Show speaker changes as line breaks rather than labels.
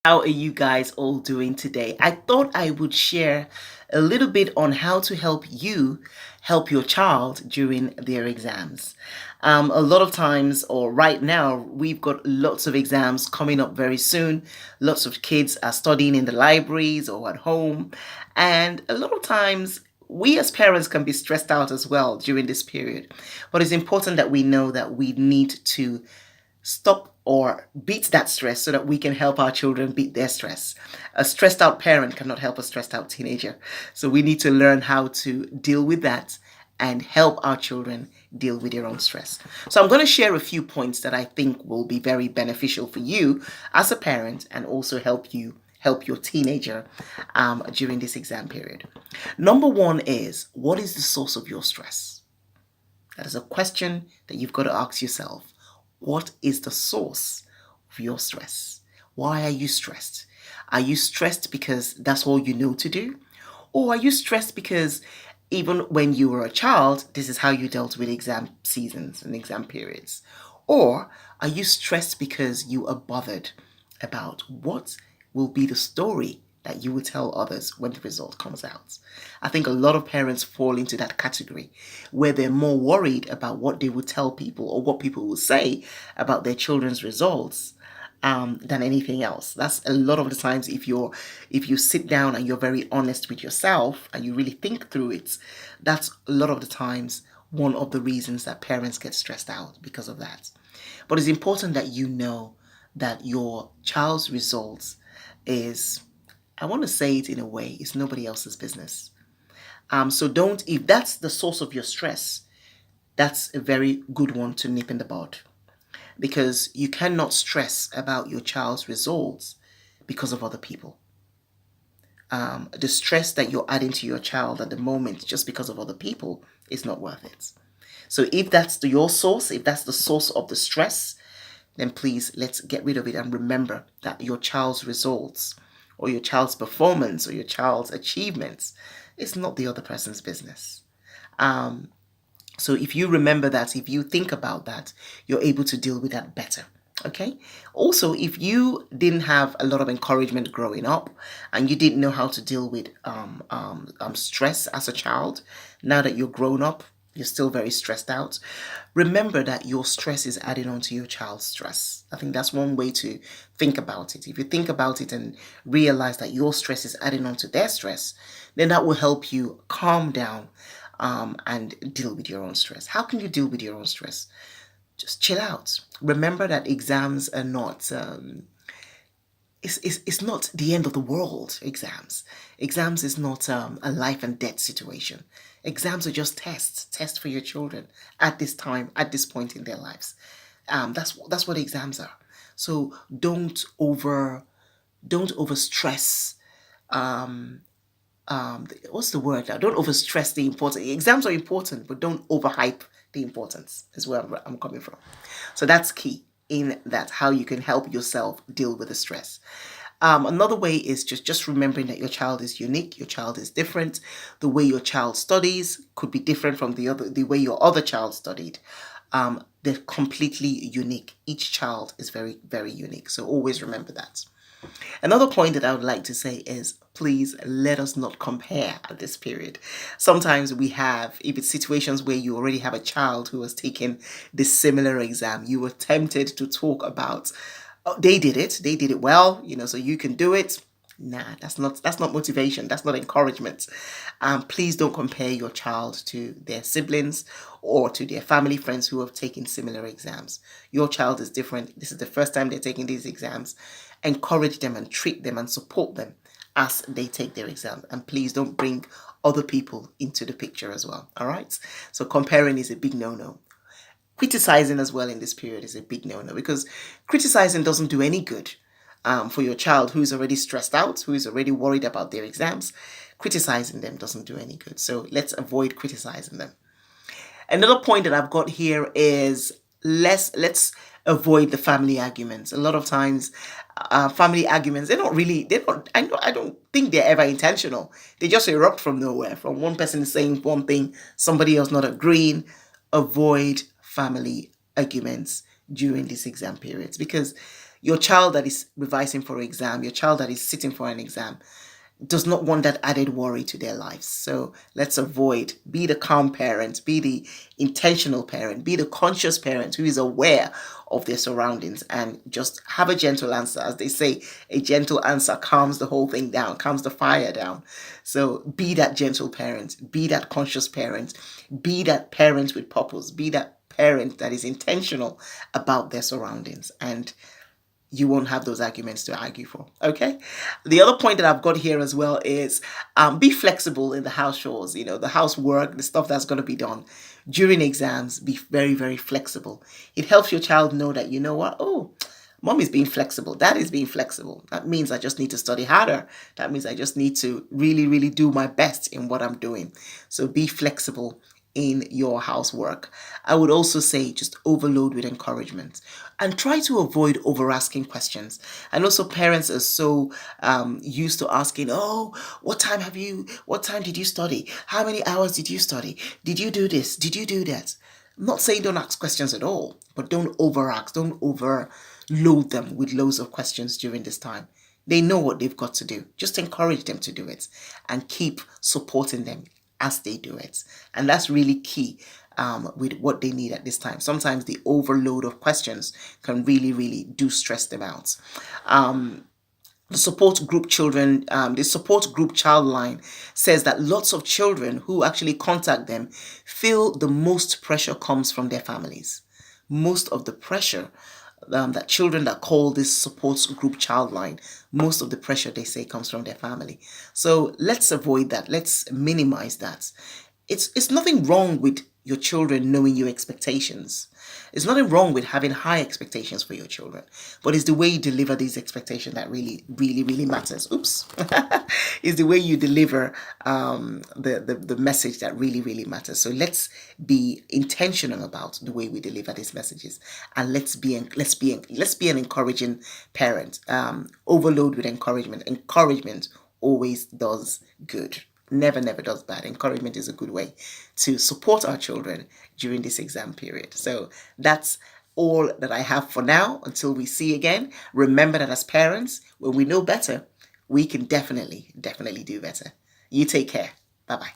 How are you guys all doing today? I thought I would share a little bit on how to help you help your child during their exams. A lot of times, or right now, we've got lots of exams coming up very soon. Lots of kids are studying in the libraries or at home. And a lot of times, we as parents can be stressed out as well during this period. But it's important that we know that we need to stop or beat that stress so that we can help our children beat their stress. A stressed out parent cannot help a stressed out teenager. So we need to learn how to deal with that and help our children deal with their own stress. So I'm going to share a few points that I think will be very beneficial for you as a parent and also help your teenager during this exam period. Number one is, what is the source of your stress? That is a question that you've got to ask yourself. What is the source of your stress? Why are you stressed? Are you stressed because that's all you know to do? Or are you stressed because even when you were a child, this is how you dealt with exam seasons and exam periods? Or are you stressed because you are bothered about what will be the story that you will tell others when the result comes out? I think a lot of parents fall into that category where they're more worried about what they will tell people or what people will say about their children's results than anything else. That's a lot of the times if you sit down and you're very honest with yourself and you really think through it, that's a lot of the times one of the reasons that parents get stressed out because of that. But it's important that you know that your child's results is, I want to say it in a way, it's nobody else's business. So don't, if that's the source of your stress, that's a very good one to nip in the bud because you cannot stress about your child's results because of other people. The stress that you're adding to your child at the moment just because of other people is not worth it. So if that's your source, if that's the source of the stress, then please let's get rid of it and remember that your child's results or your child's performance or your child's achievements is not the other person's business. So if you remember that, if you think about that, you're able to deal with that better. Okay. Also, if you didn't have a lot of encouragement growing up and you didn't know how to deal with stress as a child, now that you're grown up, you're still very stressed out. Remember that your stress is adding on to your child's stress. I think that's one way to think about it. If you think about it and realize that your stress is adding on to their stress, then that will help you calm down and deal with your own stress. How can you deal with your own stress? Just chill out. Remember that exams are not it's not the end of the world. Exams is not a life and death situation. Exams are just tests for your children at this time, at this point in their lives. That's what exams are. So don't over stress. What's the word now? Don't overstress the importance. Exams are important, but don't overhype the importance. Is where I'm coming from. So that's key in that how you can help yourself deal with the stress. Another way is just remembering that your child is unique, your child is different. The way your child studies could be different from the way your other child studied. They're completely unique. Each child is very, very unique. So always remember that. Another point that I would like to say is please let us not compare at this period. Sometimes if it's situations where you already have a child who has taken this similar exam, you were tempted to talk about, oh, they did it well, so you can do it. Nah, that's not motivation. That's not encouragement. Please don't compare your child to their siblings or to their family friends who have taken similar exams. Your child is different. This is the first time they're taking these exams. Encourage them and treat them and support them as they take their exam. And please don't bring other people into the picture as well. All right. So comparing is a big no-no. Criticizing as well in this period is a big no-no because criticizing doesn't do any good for your child who's already stressed out, who's already worried about their exams. Criticizing them doesn't do any good. So let's avoid criticizing them. Another point that I've got here is let's avoid the family arguments. A lot of times, family arguments, I don't think they're ever intentional. They just erupt from nowhere, from one person saying one thing, somebody else not agreeing. Avoid family arguments during these exam periods because Your child that is revising for an exam, your child that is sitting for an exam, does not want that added worry to their lives. So let's avoid, be the calm parent, be the intentional parent, be the conscious parent who is aware of their surroundings, and just have a gentle answer. As they say, a gentle answer calms the whole thing down, calms the fire down. So be that gentle parent, be that conscious parent, be that parent with purpose, be that parent that is intentional about their surroundings, and you won't have those arguments to argue for. Okay. The other point that I've got here as well is be flexible in the house chores, the housework, the stuff that's going to be done during exams. Be very, very flexible. It helps your child know that, you know what? Oh, mom is being flexible. Dad is being flexible. That means I just need to study harder. That means I just need to really, really do my best in what I'm doing. So be flexible in your housework. I would also say just overload with encouragement and try to avoid over asking questions. I know some parents are so used to asking, oh, what time did you study? How many hours did you study? Did you do this? Did you do that? I'm not saying don't ask questions at all, but don't over ask, don't overload them with loads of questions during this time. They know what they've got to do. Just encourage them to do it and keep supporting them as they do it. And that's really key with what they need at this time. Sometimes the overload of questions can really, really do stress them out. The support group child line says that lots of children who actually contact them feel the most pressure comes from their families. Most of the pressure that children that call this support group child line, most of the pressure they say comes from their family. So let's avoid that. Let's minimize that. It's nothing wrong with your children knowing your expectations. There's nothing wrong with having high expectations for your children, but it's the way you deliver these expectations that really, really, really matters. Oops. It's the way you deliver the message that really, really matters. So let's be intentional about the way we deliver these messages, and let's be an encouraging parent. Overload with encouragement. Encouragement always does good. Never, never does bad. Encouragement is a good way to support our children during this exam period. So that's all that I have for now until we see again. Remember that as parents, when we know better, we can definitely, definitely do better. You take care. Bye-bye.